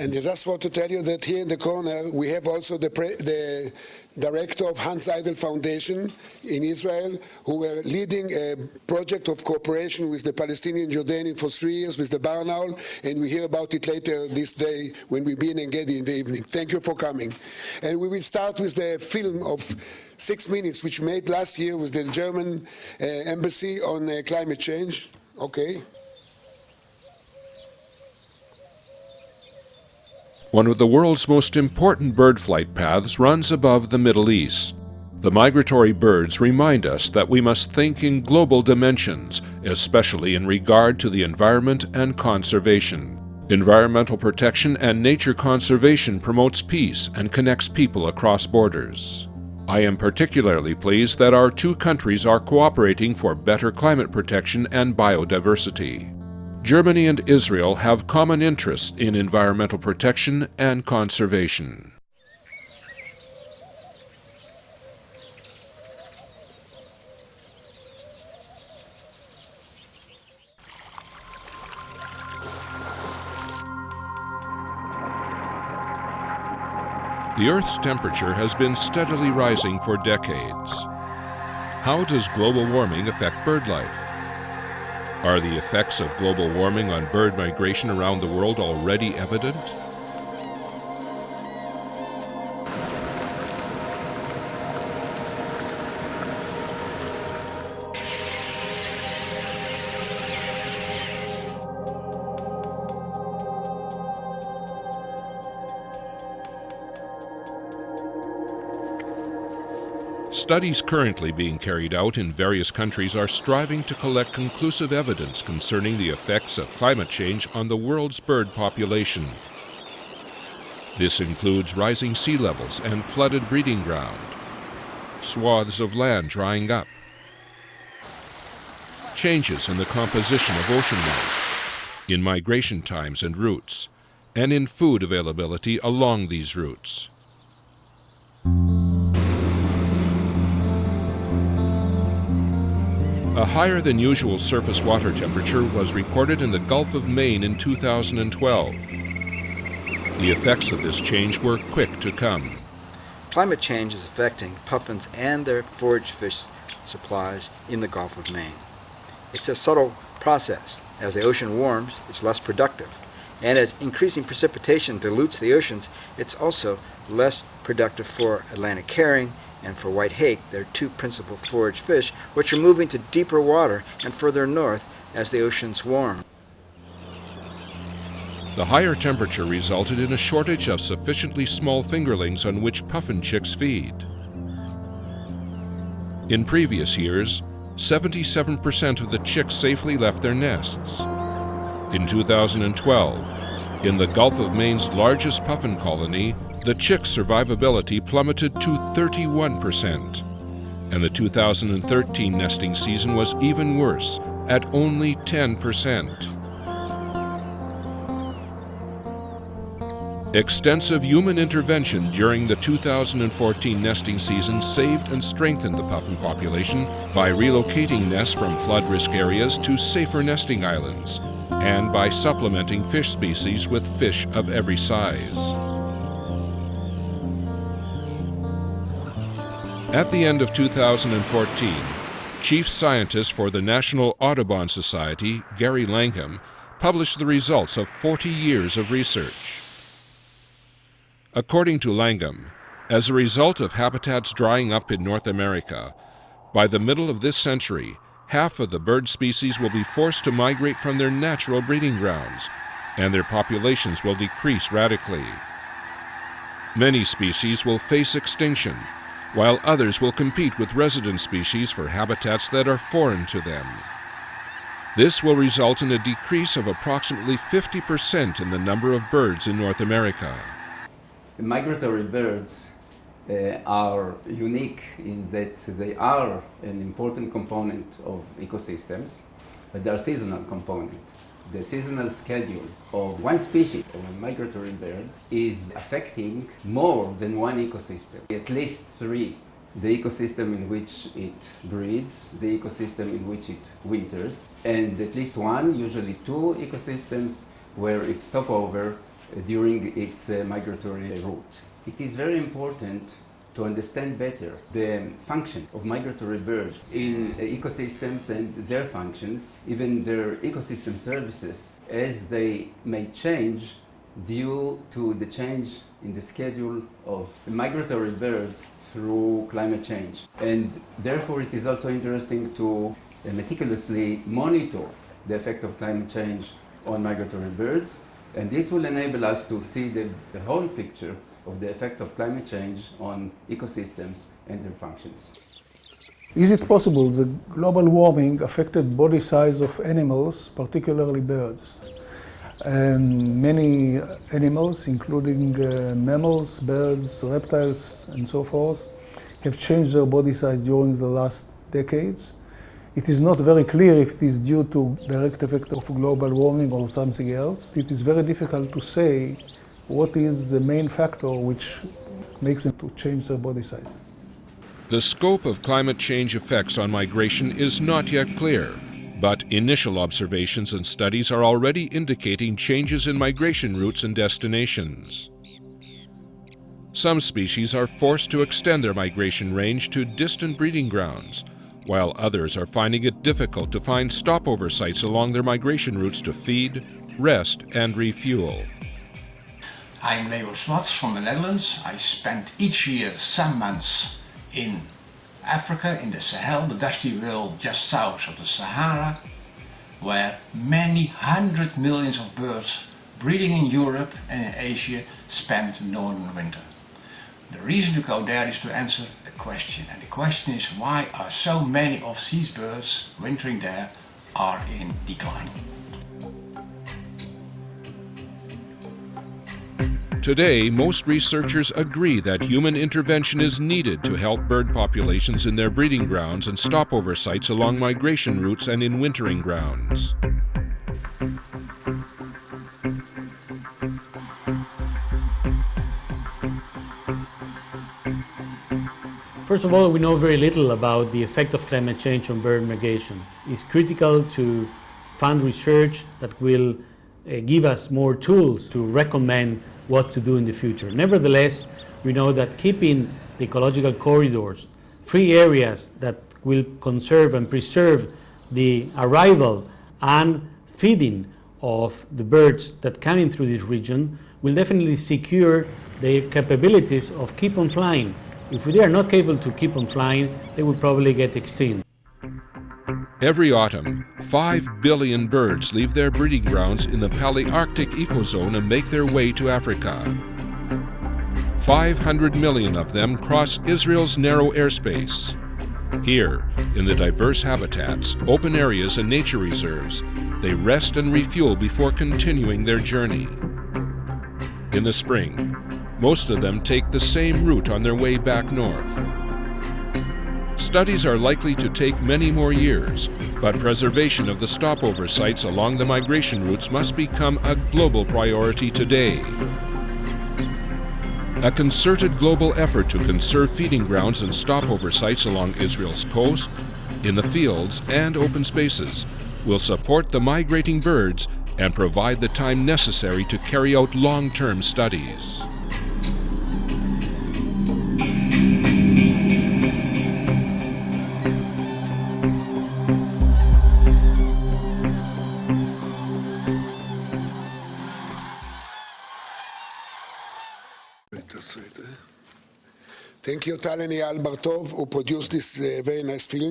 And I just want to tell you that here in the corner we have also the director of Hans Eyal Foundation in Israel, who were leading a project of cooperation with the Palestinian Jordanian for 3 years with the Barnaul, and we hear about it later this day when we be in Engedi in the evening. Thank you for coming. And we will start with the film of 6 minutes, which made last year with the German embassy on climate change. Okay. One of the world's most important bird flight paths runs above the Middle East. The migratory birds remind us that we must think in global dimensions, especially in regard to the environment and conservation. Environmental protection and nature conservation promotes peace and connects people across borders. I am particularly pleased that our two countries are cooperating for better climate protection and biodiversity. Germany and Israel have common interests in environmental protection and conservation. The Earth's temperature has been steadily rising for decades. How does global warming affect bird life? Are the effects of global warming on bird migration around the world already evident? Studies currently being carried out in various countries are striving to collect conclusive evidence concerning the effects of climate change on the world's bird population. This includes rising sea levels and flooded breeding ground, swaths of land drying up, changes in the composition of ocean life, in migration times and routes, and in food availability along these routes. A higher than usual surface water temperature was recorded in the Gulf of Maine in 2012. The effects of this change were quick to come. Climate change is affecting puffins and their forage fish supplies in the Gulf of Maine. It's a subtle process. As the ocean warms, it's less productive. And as increasing precipitation dilutes the oceans, it's also less productive for Atlantic herring and for white hake, their two principal forage fish, which are moving to deeper water and further north as the oceans warm. The higher temperature resulted in a shortage of sufficiently small fingerlings on which puffin chicks feed. In previous years, 77% of the chicks safely left their nests. In 2012, in the Gulf of Maine's largest puffin colony, the chick survivability plummeted to 31%, and the 2013 nesting season was even worse, at only 10%. Extensive human intervention during the 2014 nesting season saved and strengthened the puffin population by relocating nests from flood risk areas to safer nesting islands, and by supplementing fish species with fish of every size. At the end of 2014, Chief Scientist for the National Audubon Society, Gary Langham, published the results of 40 years of research. According to Langham, as a result of habitats drying up in North America, by the middle of this century, half of the bird species will be forced to migrate from their natural breeding grounds, and their populations will decrease radically. Many species will face extinction, while others will compete with resident species for habitats that are foreign to them. This will result in a decrease of approximately 50% in the number of birds in North America. Migratory birds are unique in that they are an important component of ecosystems, but they are seasonal component. The seasonal schedule of one species of a migratory bird is affecting more than one ecosystem, at least three. The ecosystem in which it breeds, the ecosystem in which it winters, and at least one, usually two ecosystems where its stopover during its migratory route. It is very important to understand better the function of migratory birds in ecosystems and their functions, even their ecosystem services, as they may change due to the change in the schedule of migratory birds through climate change. And therefore it is also interesting to meticulously monitor the effect of climate change on migratory birds, and this will enable us to see the whole picture of the effect of climate change on ecosystems and their functions. Is it possible that global warming affected body size of animals, particularly birds? And many animals, including mammals, birds, reptiles, and so forth, have changed their body size during the last decades. It is not very clear if it is due to direct effect of global warming or something else. It is very difficult to say what is the main factor which makes them to change their body size. The scope of climate change effects on migration is not yet clear, but initial observations and studies are already indicating changes in migration routes and destinations. Some species are forced to extend their migration range to distant breeding grounds, while others are finding it difficult to find stopover sites along their migration routes to feed, rest, and refuel. I'm Leo Swats from the Netherlands. I spend each year some months in Africa, in the Sahel, the dusty world just south of the Sahara, where many hundred millions of birds breeding in Europe and in Asia spend the northern winter. The reason to go there is to answer a question, and the question is, why are so many of these birds wintering there are in decline? Today, most researchers agree that human intervention is needed to help bird populations in their breeding grounds and stopover sites along migration routes and in wintering grounds. First of all, we know very little about the effect of climate change on bird migration. It's critical to fund research that will give us more tools to recommend what to do in the future. Nevertheless, we know that keeping the ecological corridors, free areas that will conserve and preserve the arrival and feeding of the birds that come in through this region will definitely secure their capabilities of keep on flying. If they are not capable to keep on flying, they will probably get extinct. Every autumn, 5 billion birds leave their breeding grounds in the Palearctic ecozone and make their way to Africa. 500 million of them cross Israel's narrow airspace. Here, in the diverse habitats, open areas, and nature reserves, they rest and refuel before continuing their journey. In the spring, most of them take the same route on their way back north. Studies are likely to take many more years, but preservation of the stopover sites along the migration routes must become a global priority today. A concerted global effort to conserve feeding grounds and stopover sites along Israel's coast, in the fields and open spaces, will support the migrating birds and provide the time necessary to carry out long-term studies. Thank you, Tal and Eyal Bartov, who produced this very nice film.